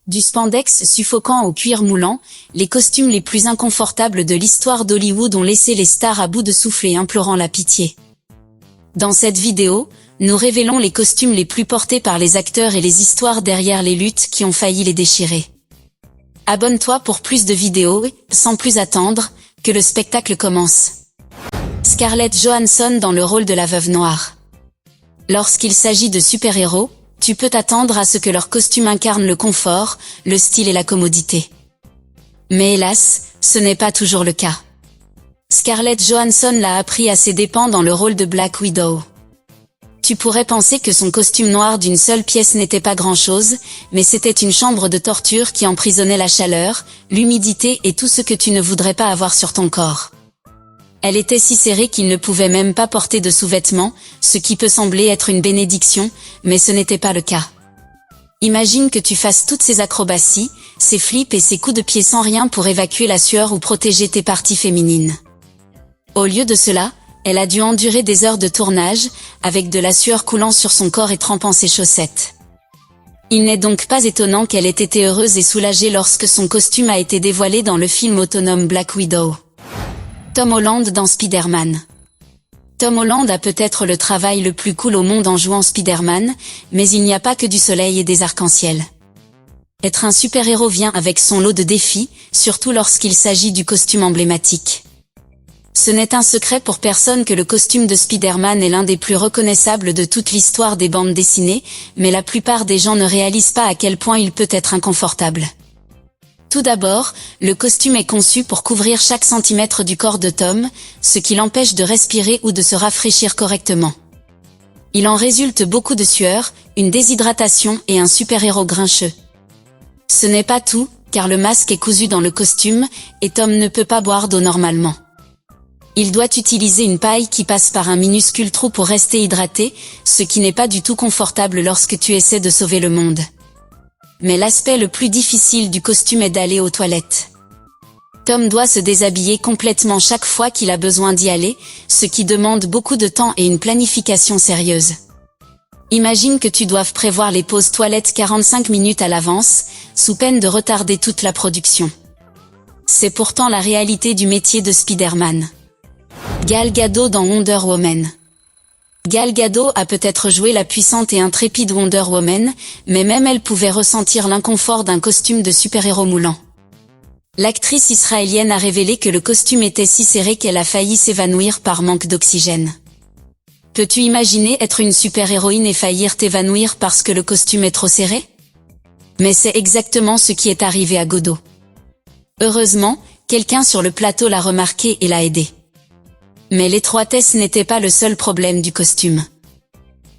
Du spandex suffocant au cuir moulant, les costumes les plus inconfortables de l'histoire d'Hollywood ont laissé les stars à bout de souffle et implorant la pitié. Dans cette vidéo, nous révélons les costumes les plus portés par les acteurs et les histoires derrière les luttes qui ont failli les déchirer. Abonne-toi pour plus de vidéos et, sans plus attendre, que le spectacle commence. Scarlett Johansson dans le rôle de la Veuve Noire. Lorsqu'il s'agit de super-héros, tu peux t'attendre à ce que leur costume incarne le confort, le style et la commodité. Mais hélas, ce n'est pas toujours le cas. Scarlett Johansson l'a appris à ses dépens dans le rôle de Black Widow. Tu pourrais penser que son costume noir d'une seule pièce n'était pas grand-chose, mais c'était une chambre de torture qui emprisonnait la chaleur, l'humidité et tout ce que tu ne voudrais pas avoir sur ton corps. Elle était si serrée qu'il ne pouvait même pas porter de sous-vêtements, ce qui peut sembler être une bénédiction, mais ce n'était pas le cas. Imagine que tu fasses toutes ces acrobaties, ces flips et ces coups de pied sans rien pour évacuer la sueur ou protéger tes parties féminines. Au lieu de cela, elle a dû endurer des heures de tournage, avec de la sueur coulant sur son corps et trempant ses chaussettes. Il n'est donc pas étonnant qu'elle ait été heureuse et soulagée lorsque son costume a été dévoilé dans le film autonome Black Widow. Tom Holland dans Spider-Man. Tom Holland a peut-être le travail le plus cool au monde en jouant Spider-Man, mais il n'y a pas que du soleil et des arcs-en-ciel. Être un super-héros vient avec son lot de défis, surtout lorsqu'il s'agit du costume emblématique. Ce n'est un secret pour personne que le costume de Spider-Man est l'un des plus reconnaissables de toute l'histoire des bandes dessinées, mais la plupart des gens ne réalisent pas à quel point il peut être inconfortable. Tout d'abord, le costume est conçu pour couvrir chaque centimètre du corps de Tom, ce qui l'empêche de respirer ou de se rafraîchir correctement. Il en résulte beaucoup de sueur, une déshydratation et un super-héros grincheux. Ce n'est pas tout, car le masque est cousu dans le costume, et Tom ne peut pas boire d'eau normalement. Il doit utiliser une paille qui passe par un minuscule trou pour rester hydraté, ce qui n'est pas du tout confortable lorsque tu essaies de sauver le monde. Mais l'aspect le plus difficile du costume est d'aller aux toilettes. Tom doit se déshabiller complètement chaque fois qu'il a besoin d'y aller, ce qui demande beaucoup de temps et une planification sérieuse. Imagine que tu doives prévoir les pauses toilettes 45 minutes à l'avance, sous peine de retarder toute la production. C'est pourtant la réalité du métier de Spider-Man. Gal Gadot dans Wonder Woman. Gal Gadot a peut-être joué la puissante et intrépide Wonder Woman, mais même elle pouvait ressentir l'inconfort d'un costume de super-héros moulant. L'actrice israélienne a révélé que le costume était si serré qu'elle a failli s'évanouir par manque d'oxygène. Peux-tu imaginer être une super-héroïne et faillir t'évanouir parce que le costume est trop serré? Mais c'est exactement ce qui est arrivé à Gadot. Heureusement, quelqu'un sur le plateau l'a remarqué et l'a aidé. Mais l'étroitesse n'était pas le seul problème du costume.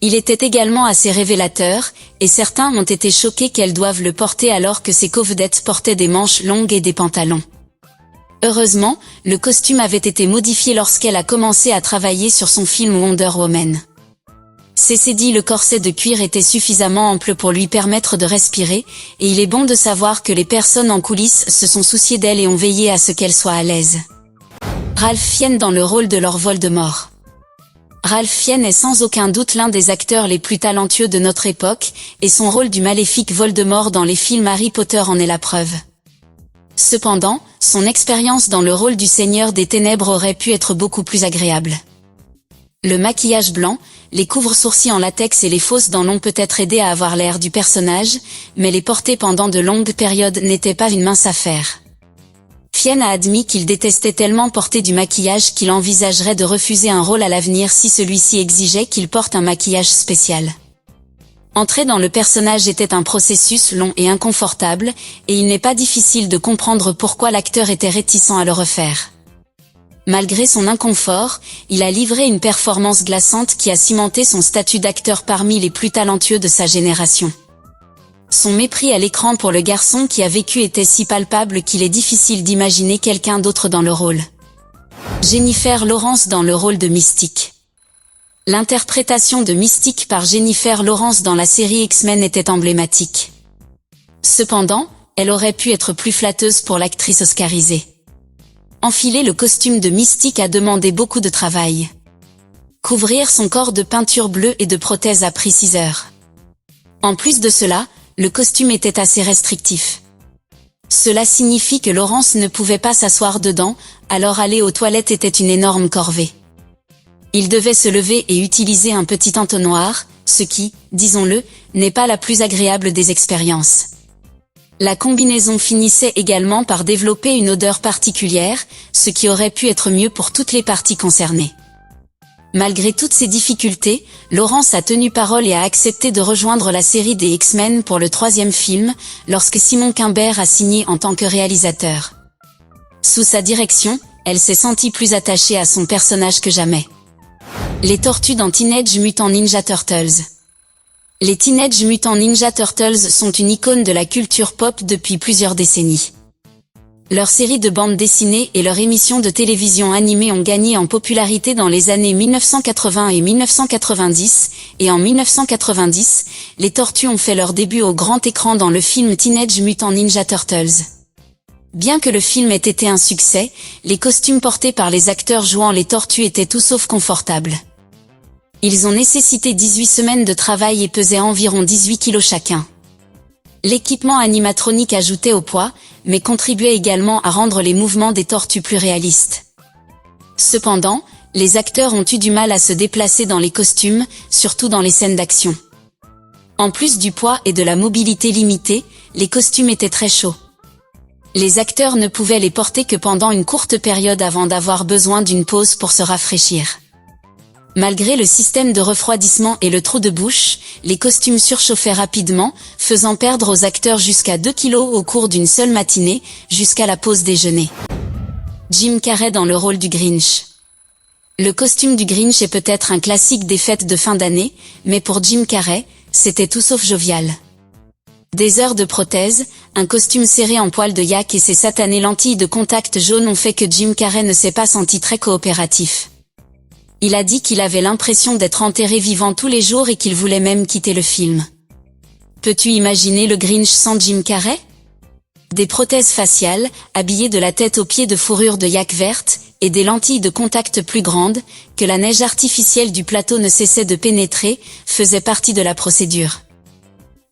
Il était également assez révélateur, et certains ont été choqués qu'elle doive le porter alors que ses co-vedettes portaient des manches longues et des pantalons. Heureusement, le costume avait été modifié lorsqu'elle a commencé à travailler sur son film Wonder Woman. Ceci dit, le corset de cuir était suffisamment ample pour lui permettre de respirer, et il est bon de savoir que les personnes en coulisses se sont souciées d'elle et ont veillé à ce qu'elle soit à l'aise. Ralph Fiennes dans le rôle de Lord Voldemort. Ralph Fiennes est sans aucun doute l'un des acteurs les plus talentueux de notre époque, et son rôle du maléfique Voldemort dans les films Harry Potter en est la preuve. Cependant, son expérience dans le rôle du Seigneur des Ténèbres aurait pu être beaucoup plus agréable. Le maquillage blanc, les couvre-sourcils en latex et les fausses dents l'ont peut-être aidé à avoir l'air du personnage, mais les porter pendant de longues périodes n'était pas une mince affaire. Fiennes a admis qu'il détestait tellement porter du maquillage qu'il envisagerait de refuser un rôle à l'avenir si celui-ci exigeait qu'il porte un maquillage spécial. Entrer dans le personnage était un processus long et inconfortable, et il n'est pas difficile de comprendre pourquoi l'acteur était réticent à le refaire. Malgré son inconfort, il a livré une performance glaçante qui a cimenté son statut d'acteur parmi les plus talentueux de sa génération. Son mépris à l'écran pour le garçon qui a vécu était si palpable qu'il est difficile d'imaginer quelqu'un d'autre dans le rôle. Jennifer Lawrence dans le rôle de Mystique. L'interprétation de Mystique par Jennifer Lawrence dans la série X-Men était emblématique. Cependant, elle aurait pu être plus flatteuse pour l'actrice oscarisée. Enfiler le costume de Mystique a demandé beaucoup de travail. Couvrir son corps de peinture bleue et de prothèses a pris 6 heures. En plus de cela, le costume était assez restrictif. Cela signifie que Laurence ne pouvait pas s'asseoir dedans, alors aller aux toilettes était une énorme corvée. Il devait se lever et utiliser un petit entonnoir, ce qui, disons-le, n'est pas la plus agréable des expériences. La combinaison finissait également par développer une odeur particulière, ce qui aurait pu être mieux pour toutes les parties concernées. Malgré toutes ces difficultés, Laurence a tenu parole et a accepté de rejoindre la série des X-Men pour le 3e film, lorsque Simon Quimbert a signé en tant que réalisateur. Sous sa direction, elle s'est sentie plus attachée à son personnage que jamais. Les tortues dans Teenage Mutant Ninja Turtles. Les Teenage Mutant Ninja Turtles sont une icône de la culture pop depuis plusieurs décennies. Leur série de bandes dessinées et leur émission de télévision animée ont gagné en popularité dans les années 1980 et 1990, et en 1990, les tortues ont fait leur début au grand écran dans le film Teenage Mutant Ninja Turtles. Bien que le film ait été un succès, les costumes portés par les acteurs jouant les tortues étaient tout sauf confortables. Ils ont nécessité 18 semaines de travail et pesaient environ 18 kilos chacun. L'équipement animatronique ajoutait au poids, mais contribuait également à rendre les mouvements des tortues plus réalistes. Cependant, les acteurs ont eu du mal à se déplacer dans les costumes, surtout dans les scènes d'action. En plus du poids et de la mobilité limitée, les costumes étaient très chauds. Les acteurs ne pouvaient les porter que pendant une courte période avant d'avoir besoin d'une pause pour se rafraîchir. Malgré le système de refroidissement et le trou de bouche, les costumes surchauffaient rapidement, faisant perdre aux acteurs jusqu'à 2 kilos au cours d'une seule matinée, jusqu'à la pause déjeuner. Jim Carrey dans le rôle du Grinch. Le costume du Grinch est peut-être un classique des fêtes de fin d'année, mais pour Jim Carrey, c'était tout sauf jovial. Des heures de prothèse, un costume serré en poil de yak et ses satanées lentilles de contact jaune ont fait que Jim Carrey ne s'est pas senti très coopératif. Il a dit qu'il avait l'impression d'être enterré vivant tous les jours et qu'il voulait même quitter le film. Peux-tu imaginer le Grinch sans Jim Carrey? Des prothèses faciales, habillées de la tête aux pieds de fourrure de yak verte, et des lentilles de contact plus grandes, que la neige artificielle du plateau ne cessait de pénétrer, faisaient partie de la procédure.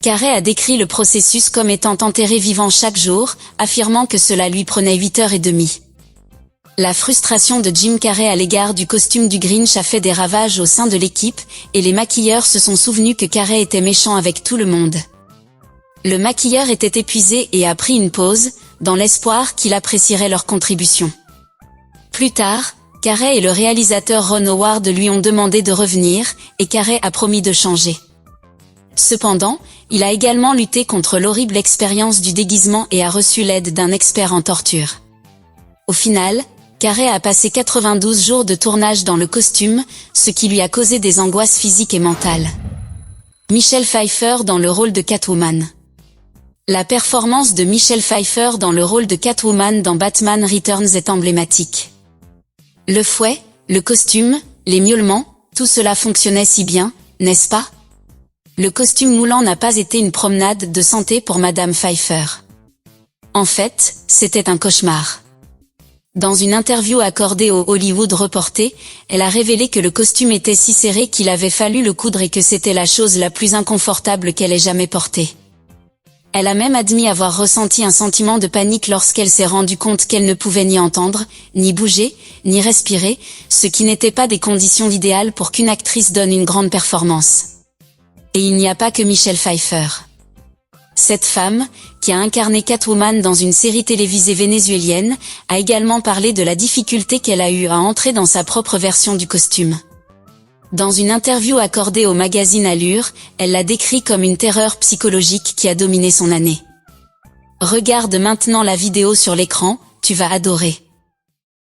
Carrey a décrit le processus comme étant enterré vivant chaque jour, affirmant que cela lui prenait 8h30. La frustration de Jim Carrey à l'égard du costume du Grinch a fait des ravages au sein de l'équipe, et les maquilleurs se sont souvenus que Carrey était méchant avec tout le monde. Le maquilleur était épuisé et a pris une pause, dans l'espoir qu'il apprécierait leur contribution. Plus tard, Carrey et le réalisateur Ron Howard lui ont demandé de revenir, et Carrey a promis de changer. Cependant, il a également lutté contre l'horrible expérience du déguisement et a reçu l'aide d'un expert en torture. Au final, Carrey a passé 92 jours de tournage dans le costume, ce qui lui a causé des angoisses physiques et mentales. Michelle Pfeiffer dans le rôle de Catwoman. La performance de Michelle Pfeiffer dans le rôle de Catwoman dans Batman Returns est emblématique. Le fouet, le costume, les miaulements, tout cela fonctionnait si bien, n'est-ce pas? Le costume moulant n'a pas été une promenade de santé pour Madame Pfeiffer. En fait, c'était un cauchemar. Dans une interview accordée au Hollywood Reporter, elle a révélé que le costume était si serré qu'il avait fallu le coudre et que c'était la chose la plus inconfortable qu'elle ait jamais portée. Elle a même admis avoir ressenti un sentiment de panique lorsqu'elle s'est rendue compte qu'elle ne pouvait ni entendre, ni bouger, ni respirer, ce qui n'était pas des conditions idéales pour qu'une actrice donne une grande performance. Et il n'y a pas que Michelle Pfeiffer. Cette femme, qui a incarné Catwoman dans une série télévisée vénézuélienne, a également parlé de la difficulté qu'elle a eue à entrer dans sa propre version du costume. Dans une interview accordée au magazine Allure, elle l'a décrit comme une terreur psychologique qui a dominé son année. Regarde maintenant la vidéo sur l'écran, tu vas adorer.